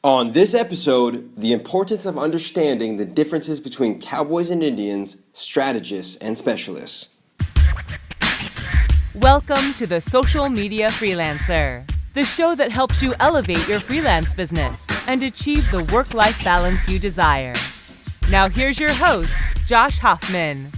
On this episode, the importance of understanding the differences between Cowboys and Indians, strategists, and specialists. Welcome to the Social Media Freelancer, the show that helps you elevate your freelance business and achieve the work-life balance you desire. Now here's your host, Josh Hoffman.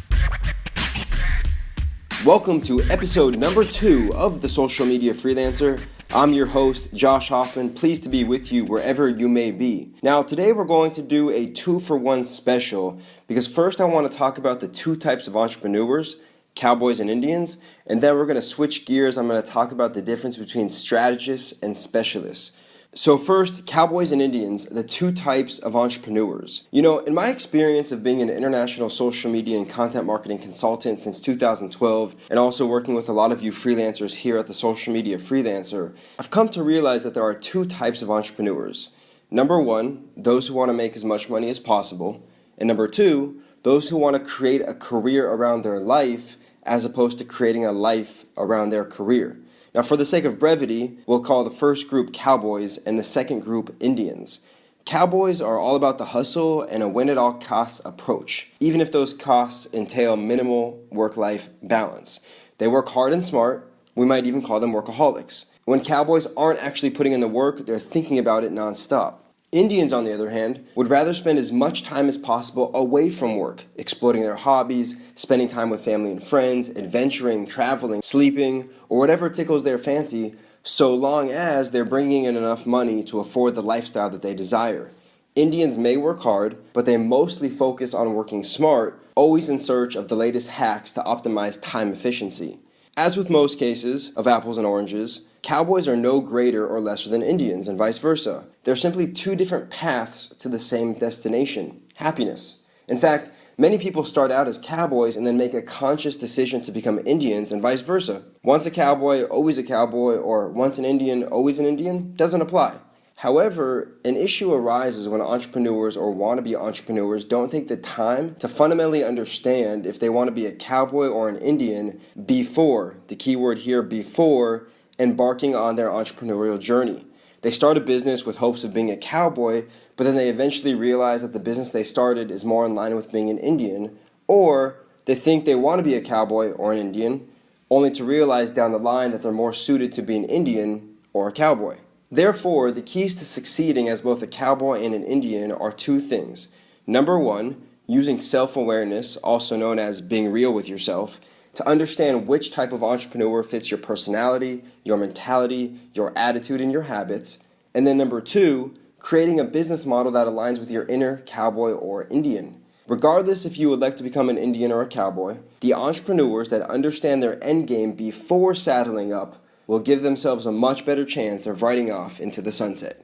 Welcome to episode number 2 of the Social Media Freelancer. I'm your host, Josh Hoffman, pleased to be with you wherever you may be. Now, today we're going to do a 2-for-1 special because first I want to talk about the two types of entrepreneurs, Cowboys and Indians, and then we're going to switch gears. I'm going to talk about the difference between strategists and specialists. So first, Cowboys and Indians, the two types of entrepreneurs. You know, in my experience of being an international social media and content marketing consultant since 2012, and also working with a lot of you freelancers here at the Social Media Freelancer, I've come to realize that there are two types of entrepreneurs. Number one, those who want to make as much money as possible. And number two, those who want to create a career around their life as opposed to creating a life around their career. Now, for the sake of brevity, we'll call the first group Cowboys and the second group Indians. Cowboys are all about the hustle and a win-at-all-costs approach, even if those costs entail minimal work-life balance. They work hard and smart. We might even call them workaholics. When Cowboys aren't actually putting in the work, they're thinking about it nonstop. Indians, on the other hand, would rather spend as much time as possible away from work, exploring their hobbies, spending time with family and friends, adventuring, traveling, sleeping, or whatever tickles their fancy, so long as they're bringing in enough money to afford the lifestyle that they desire. Indians may work hard, but they mostly focus on working smart, always in search of the latest hacks to optimize time efficiency. As with most cases of apples and oranges, Cowboys are no greater or lesser than Indians and vice versa. They're simply two different paths to the same destination, happiness. In fact, many people start out as Cowboys and then make a conscious decision to become Indians and vice versa. Once a Cowboy, always a Cowboy, or once an Indian, always an Indian, doesn't apply. However, an issue arises when entrepreneurs or wannabe entrepreneurs don't take the time to fundamentally understand if they want to be a Cowboy or an Indian before, the key word here, before embarking on their entrepreneurial journey. They start a business with hopes of being a Cowboy, but then they eventually realize that the business they started is more in line with being an Indian, or they think they want to be a Cowboy or an Indian, only to realize down the line that they're more suited to be an Indian or a Cowboy. Therefore, the keys to succeeding as both a Cowboy and an Indian are two things. Number one, using self-awareness, also known as being real with yourself, to understand which type of entrepreneur fits your personality, your mentality, your attitude, and your habits. And then number two, creating a business model that aligns with your inner Cowboy or Indian. Regardless if you would like to become an Indian or a Cowboy, the entrepreneurs that understand their end game before saddling up will give themselves a much better chance of riding off into the sunset.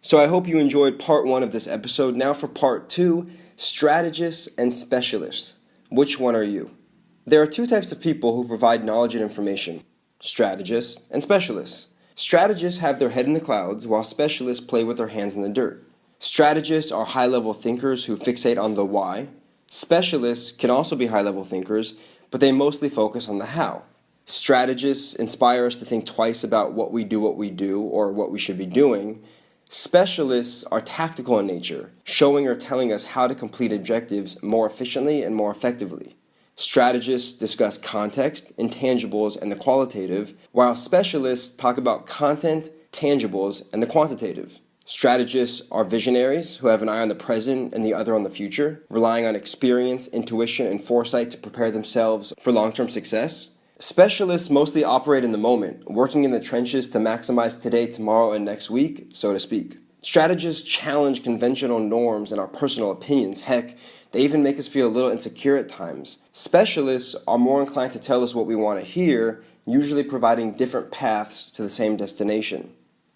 So I hope you enjoyed part 1 of this episode. Now for part 2, strategists and specialists. Which one are you? There are two types of people who provide knowledge and information, strategists and specialists. Strategists have their head in the clouds, while specialists play with their hands in the dirt. Strategists are high-level thinkers who fixate on the why. Specialists can also be high-level thinkers, but they mostly focus on the how. Strategists inspire us to think twice about what we do or what we should be doing. Specialists are tactical in nature, showing or telling us how to complete objectives more efficiently and more effectively. Strategists discuss context, intangibles, and the qualitative, while specialists talk about content, tangibles, and the quantitative. Strategists are visionaries who have an eye on the present and the other on the future, relying on experience, intuition, and foresight to prepare themselves for long-term success. Specialists mostly operate in the moment, working in the trenches to maximize today, tomorrow, and next week, so to speak. Strategists challenge conventional norms and our personal opinions. Heck, they even make us feel a little insecure at times. Specialists are more inclined to tell us what we want to hear, usually providing different paths to the same destination.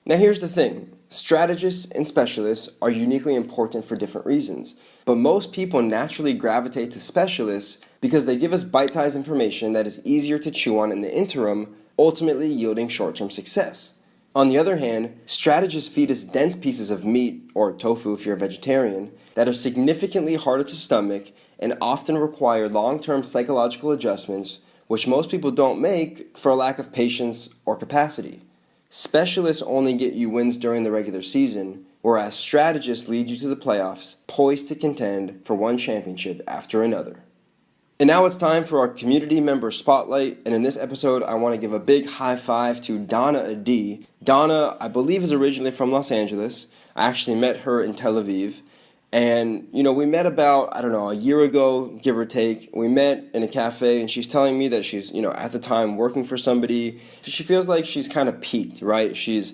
Now here's the thing. Strategists and specialists are uniquely important for different reasons, but most people naturally gravitate to specialists because they give us bite-sized information that is easier to chew on in the interim, ultimately yielding short-term success. On the other hand, strategists feed us dense pieces of meat, or tofu if you're a vegetarian, that are significantly harder to stomach and often require long-term psychological adjustments, which most people don't make for a lack of patience or capacity. Specialists only get you wins during the regular season, whereas strategists lead you to the playoffs, poised to contend for one championship after another. And now it's time for our community member spotlight, and in this episode I want to give a big high five to Donna Adi. Donna, I believe, is originally from Los Angeles. I actually met her in Tel Aviv, and we met about, a year ago, give or take. We met in a cafe, and she's telling me that she's, at the time working for somebody. She feels like she's kind of peaked, right? She's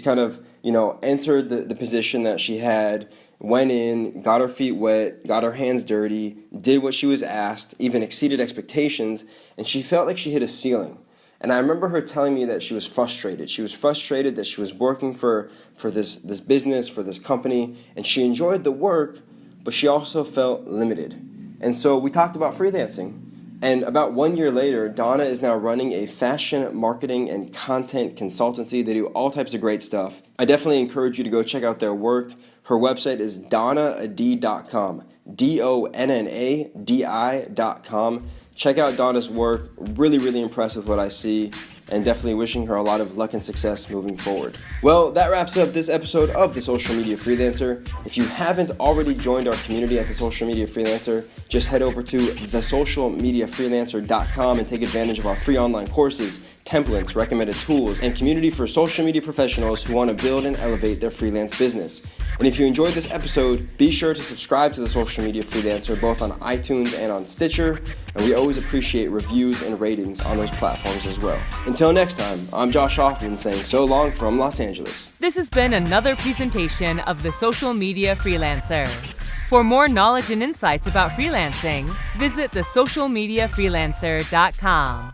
kind of, entered the position that she had, went in, got her feet wet, got her hands dirty, did what she was asked, even exceeded expectations, and she felt like she hit a ceiling. And I remember her telling me that she was frustrated. She was frustrated that she was working for this business, for this company, and she enjoyed the work, but she also felt limited. And so we talked about freelancing. And about 1 year later, Donna is now running a fashion marketing and content consultancy. They do all types of great stuff. I definitely encourage you to go check out their work. Her website is donnaadi.com, DONNADI.com. Check out Donna's work. Really, really impressed with what I see, and definitely wishing her a lot of luck and success moving forward. Well, that wraps up this episode of The Social Media Freelancer. If you haven't already joined our community at The Social Media Freelancer, just head over to thesocialmediafreelancer.com and take advantage of our free online courses, templates, recommended tools, and community for social media professionals who want to build and elevate their freelance business. And if you enjoyed this episode, be sure to subscribe to The Social Media Freelancer both on iTunes and on Stitcher, and we always appreciate reviews and ratings on those platforms as well. Until next time, I'm Josh Hoffman saying so long from Los Angeles. This has been another presentation of The Social Media Freelancer. For more knowledge and insights about freelancing, visit thesocialmediafreelancer.com.